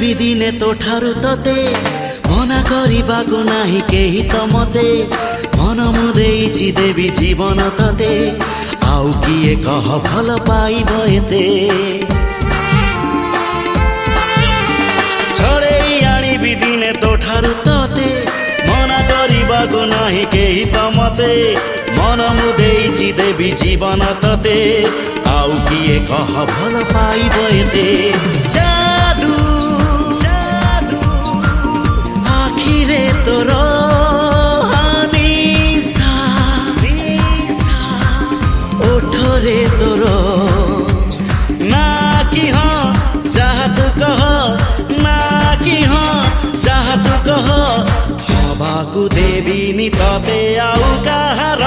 आनिबि दिने तो ठारु तते मना करिबाको नाही केही त मते मन मुदेइछि देवी जीवन तते आउ किए कह भल पाइब एते छड़ेई आनिबि दिने तो ठारु तते मना करिबाको नाही केही त मते मन मुदेइछि देवी जीवन तते आउ किए कह भल पाइब एते जादू जादू आखिरे तोर निशा ओठरे तोर ना कि हाँ जहाँ तू कह ना कि हाँ जहाँ तू कह हवाकू देवी नि तते आउ कहार